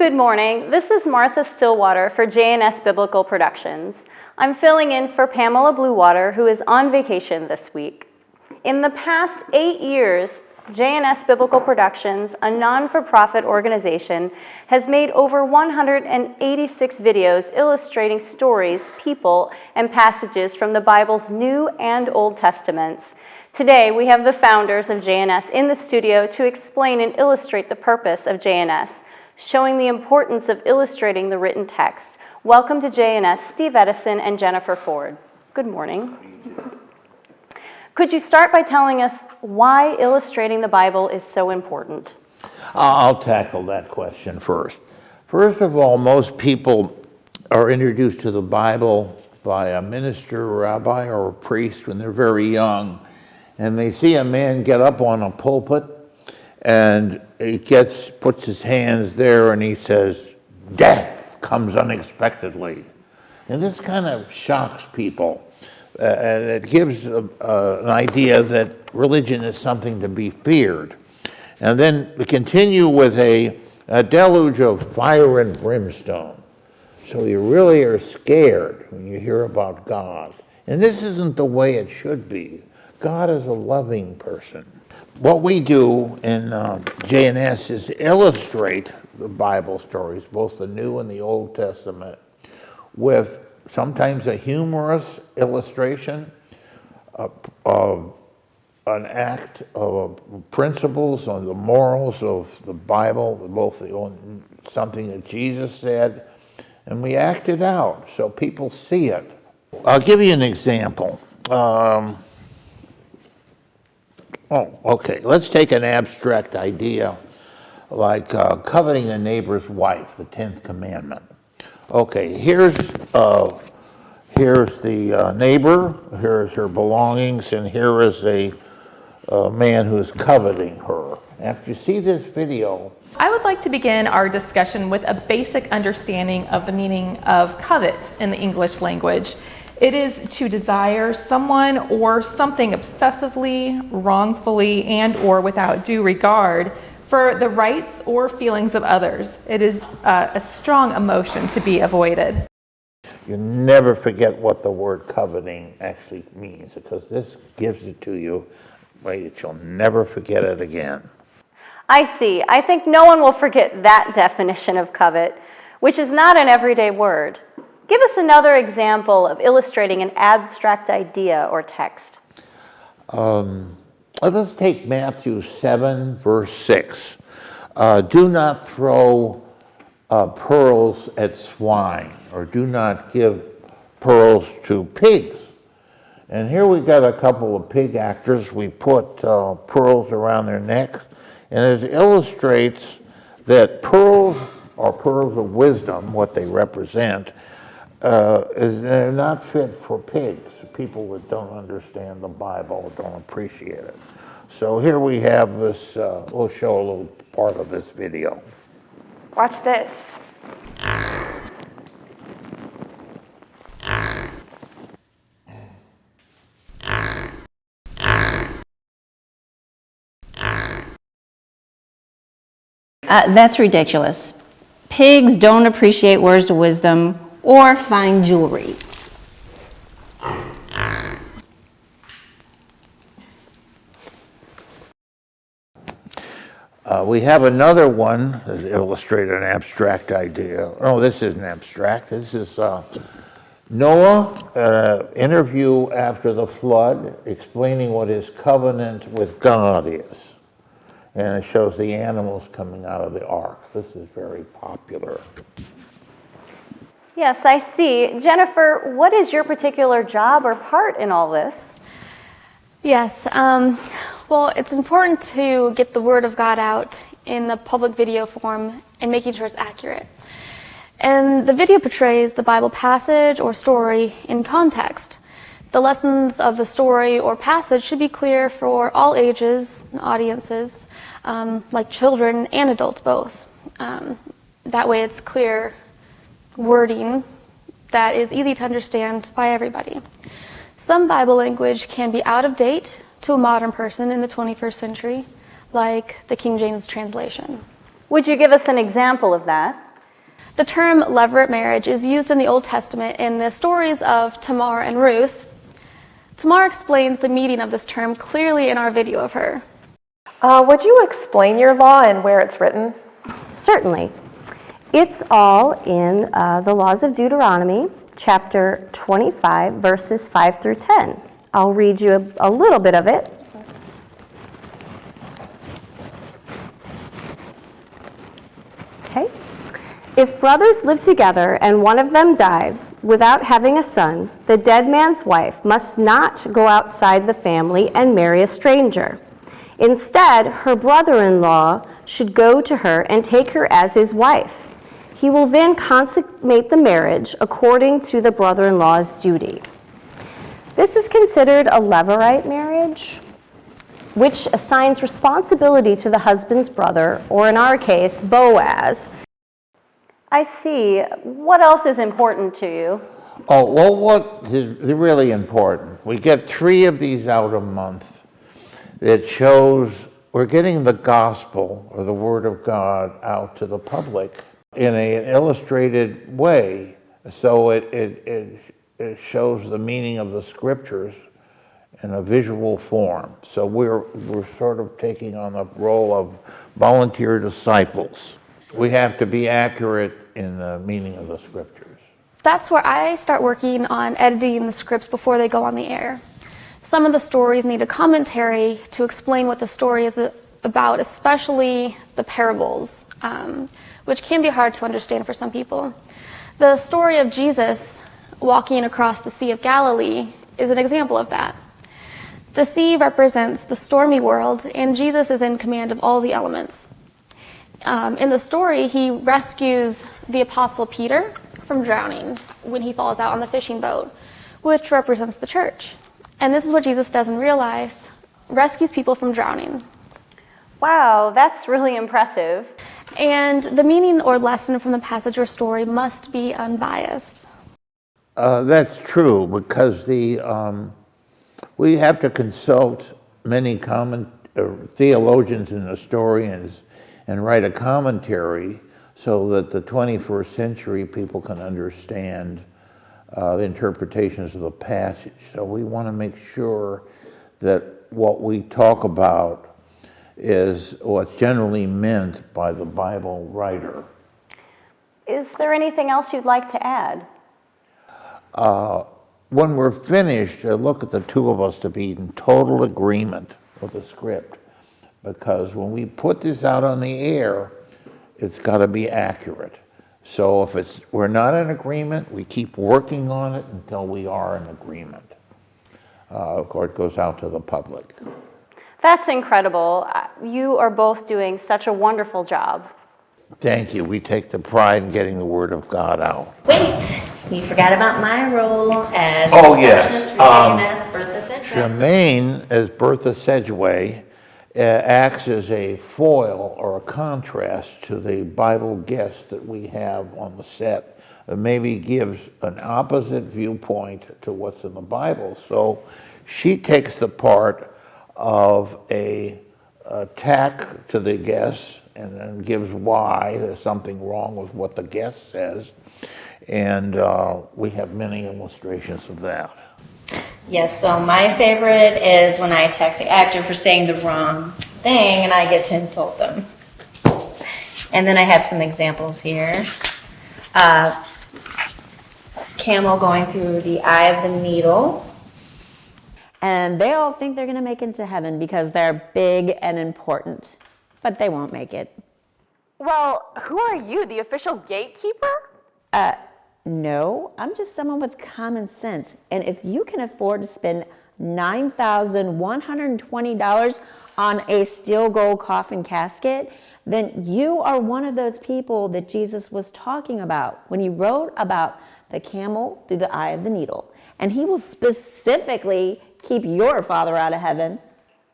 Good morning. This is Martha Stillwater for J&S Biblical Productions. I'm filling in for Pamela Bluewater, who is on vacation this week. In the past 8 years, J&S Biblical Productions, a non-for-profit organization, has made over 186 videos illustrating stories, people, and passages from the Bible's New and Old Testaments. Today, we have the founders of J&S in the studio to explain and illustrate the purpose of J&S, showing the importance of illustrating the written text. Welcome to J&S, Steve Edison and Jennifer Ford. Good morning. Could you start by telling us why illustrating the Bible is so important? I'll tackle that question first. First of all, most people are introduced to the Bible by a minister, a rabbi, or a priest when they're very young, and they see a man get up on a pulpit, and he puts his hands there, and he says, "Death comes unexpectedly." And this kind of shocks people. And it gives an idea that religion is something to be feared. And then we continue with a deluge of fire and brimstone. So you really are scared when you hear about God. And this isn't the way it should be. God is a loving person. What we do in J&S is illustrate the Bible stories, both the New and the Old Testament, with sometimes a humorous illustration of an act of principles on the morals of the Bible, both something that Jesus said, and we act it out so people see it. I'll give you an example. Okay, let's take an abstract idea like coveting a neighbor's wife, the 10th commandment. Okay, here's the neighbor, here's her belongings, and here is a man who's coveting her. After you see this video, I would like to begin our discussion with a basic understanding of the meaning of covet in the English language. It is to desire someone or something obsessively, wrongfully, and or without due regard for the rights or feelings of others. It is a strong emotion to be avoided. You never forget what the word coveting actually means, because this gives it to you way that you'll never forget it again. I see. I think no one will forget that definition of covet, which is not an everyday word. Give us another example of illustrating an abstract idea or text. Let's take Matthew 7, verse 6. Do not throw pearls at swine, or do not give pearls to pigs. And here we've got a couple of pig actors. We put pearls around their necks, and it illustrates that pearls are pearls of wisdom, what they represent, they're not fit for pigs. People that don't understand the Bible don't appreciate it. So here we have this, we'll show a little part of this video. Watch this. That's ridiculous. Pigs don't appreciate words of wisdom or fine jewelry. We have another one that illustrates an abstract idea. Oh, this isn't abstract. This is Noah, interview after the flood, explaining what his covenant with God is. And it shows the animals coming out of the ark. This is very popular. Yes, I see. Jennifer, what is your particular job or part in all this? Yes, well, it's important to get the Word of God out in the public video form and making sure it's accurate. And the video portrays the Bible passage or story in context. The lessons of the story or passage should be clear for all ages and audiences, like children and adults both. That way it's clear wording that is easy to understand by everybody. Some Bible language can be out of date to a modern person in the 21st century, like the King James translation. Would you give us an example of that? The term levirate marriage is used in the Old Testament in the stories of Tamar and Ruth. Tamar explains the meaning of this term clearly in our video of her. Would you explain your law and where it's written? Certainly. It's all in the Laws of Deuteronomy, chapter 25, verses 5 through 10. I'll read you a little bit of it. Okay. If brothers live together and one of them dies without having a son, the dead man's wife must not go outside the family and marry a stranger. Instead, her brother-in-law should go to her and take her as his wife. He will then consummate the marriage according to the brother-in-law's duty. This is considered a levirate marriage, which assigns responsibility to the husband's brother, or in our case, Boaz. I see. What else is important to you? Oh, well, what is really important? We get 3 of these out a month. It shows we're getting the gospel or the word of God out to the public in an illustrated way. So it shows the meaning of the scriptures in a visual form. So we're sort of taking on the role of volunteer disciples. We have to be accurate in the meaning of the scriptures. That's where I start working on editing the scripts before they go on the air. Some of the stories need a commentary to explain what the story is about, especially the parables, which can be hard to understand for some people. The story of Jesus walking across the Sea of Galilee is an example of that. The sea represents the stormy world, and Jesus is in command of all the elements. In the story, he rescues the Apostle Peter from drowning when he falls out on the fishing boat, which represents the church. And this is what Jesus does in real life, rescues people from drowning. Wow, that's really impressive. And the meaning or lesson from the passage or story must be unbiased. That's true, because we have to consult many theologians and historians and write a commentary so that the 21st century people can understand the interpretations of the passage. So we want to make sure that what we talk about is what's generally meant by the Bible writer. Is there anything else you'd like to add? When we're finished, I look at the 2 of us to be in total agreement with the script, because when we put this out on the air, it's got to be accurate. So if we're not in agreement, we keep working on it until we are in agreement. Of course, it goes out to the public. That's incredible. You are both doing such a wonderful job. Thank you. We take the pride in getting the word of God out. Wait, you forgot about my role as Oh, yes. receptionist, readiness, Bertha Sedgwick. Jermaine, as Bertha Sedgway, acts as a foil or a contrast to the Bible guest that we have on the set. It maybe gives an opposite viewpoint to what's in the Bible. So she takes the part of a attack to the guest and then gives why there's something wrong with what the guest says. And we have many illustrations of that. Yes, so my favorite is when I attack the actor for saying the wrong thing and I get to insult them. And then I have some examples here. Camel going through the eye of the needle. And they all think they're going to make it to heaven because they're big and important, but they won't make it. Well, who are you, the official gatekeeper? No, I'm just someone with common sense. And if you can afford to spend $9,120 on a steel gold coffin casket, then you are one of those people that Jesus was talking about when he wrote about the camel through the eye of the needle. And he will specifically keep your father out of heaven.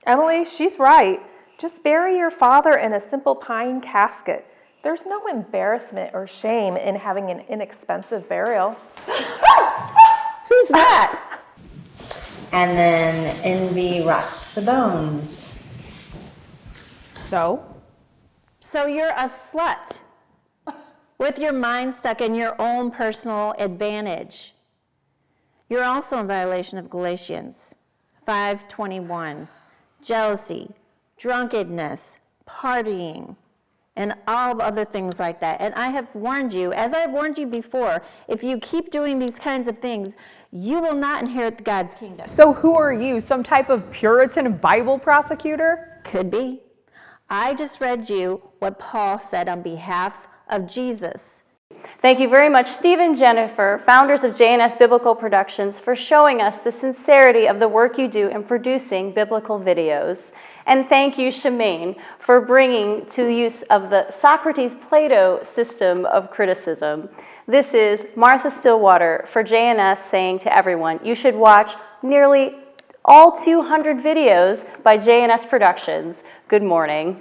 Emily, she's right. Just bury your father in a simple pine casket. There's no embarrassment or shame in having an inexpensive burial. Who's that? And then envy rots the bones. So? So you're a slut. with your mind stuck in your own personal advantage. You're also in violation of Galatians 5:21. Jealousy, drunkenness, partying, and all other things like that. And I have warned you, as I've warned you before, if you keep doing these kinds of things, you will not inherit God's kingdom. So who are you, some type of Puritan Bible prosecutor? Could be. I just read you what Paul said on behalf of Jesus. Thank you very much, Steve and Jennifer, founders of J&S Biblical Productions, for showing us the sincerity of the work you do in producing biblical videos. And thank you, Shemaine, for bringing to use of the Socrates-Plato system of criticism. This is Martha Stillwater for J&S saying to everyone, you should watch nearly all 200 videos by J&S Productions. Good morning.